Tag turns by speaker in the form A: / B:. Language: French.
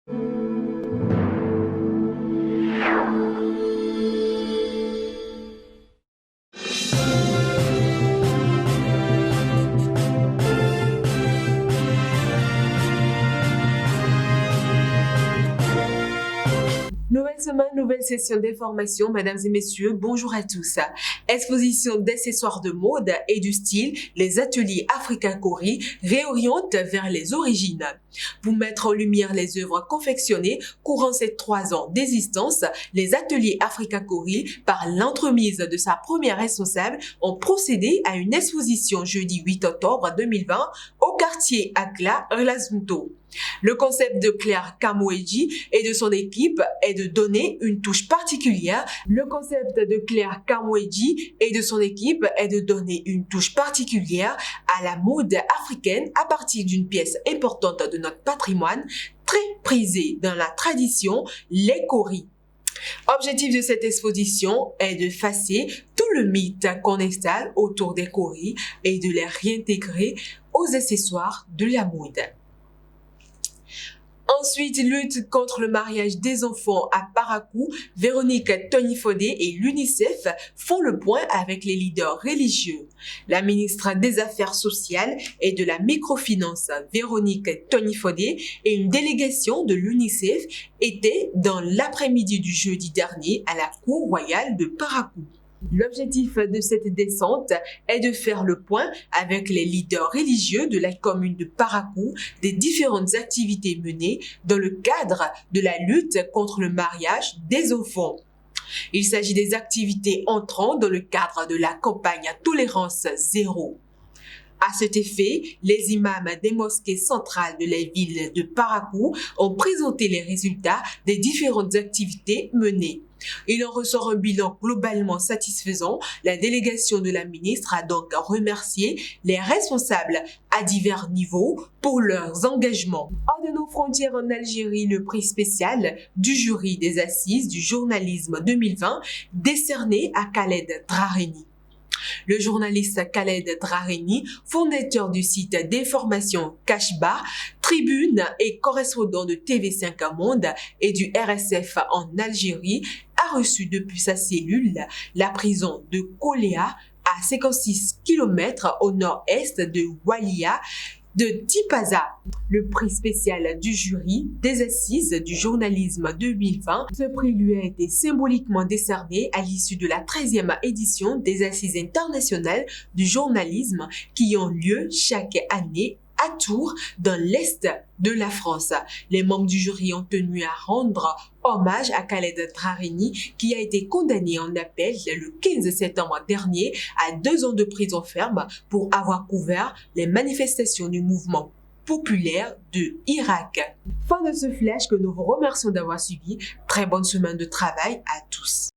A: Nouvelle semaine, nouvelle session d'information, mesdames et messieurs, bonjour à tous. Exposition d'accessoires de mode et du style, les ateliers Africa Cori réorientent vers les origines. Pour mettre en lumière les œuvres confectionnées courant ces 3 ans d'existence, les ateliers Africa Cori, par l'entremise de sa première responsable, ont procédé à une exposition jeudi 8 octobre 2020 au quartier Akla, Relazunto. Le concept de Claire Kamouedji et de son équipe est de donner une touche particulière. À la mode africaine à partir d'une pièce importante de notre patrimoine, très prisée dans la tradition, les Cori. Objectif de cette exposition est de effacer tout le mythe qu'on installe autour des Cori et de les réintégrer aux accessoires de la mode. Ensuite, lutte contre le mariage des enfants à Parakou, Véronique Tonifodé et l'UNICEF font le point avec les leaders religieux. La ministre des Affaires sociales et de la microfinance, Véronique Tonifodé, et une délégation de l'UNICEF étaient dans l'après-midi du jeudi dernier à la cour royale de Parakou. L'objectif de cette descente est de faire le point avec les leaders religieux de la commune de Parakou des différentes activités menées dans le cadre de la lutte contre le mariage des enfants. Il s'agit des activités entrant dans le cadre de la campagne Tolérance Zéro. À cet effet, les imams des mosquées centrales de la ville de Parakou ont présenté les résultats des différentes activités menées. Il en ressort un bilan globalement satisfaisant. La délégation de la ministre a donc remercié les responsables à divers niveaux pour leurs engagements. Hors de nos frontières en Algérie, le prix spécial du jury des assises du journalisme 2020 décerné à Khaled Drareni. Le journaliste Khaled Drareni, fondateur du site d'information Kashba, tribune et correspondant de TV5 Monde et du RSF en Algérie, a reçu depuis sa cellule la prison de Koléa, à 56 km au nord-est de Walia, de Tipaza. Le prix spécial du jury des assises du journalisme 2020. Ce prix lui a été symboliquement décerné à l'issue de la 13e édition des assises internationales du journalisme qui ont lieu chaque année à Tours, dans l'est de la France. Les membres du jury ont tenu à rendre hommage à Khaled Drareni, qui a été condamné en appel le 15 septembre dernier à 2 ans de prison ferme pour avoir couvert les manifestations du mouvement populaire de Irak. Fin de ce flash que nous vous remercions d'avoir suivi. Très bonne semaine de travail à tous.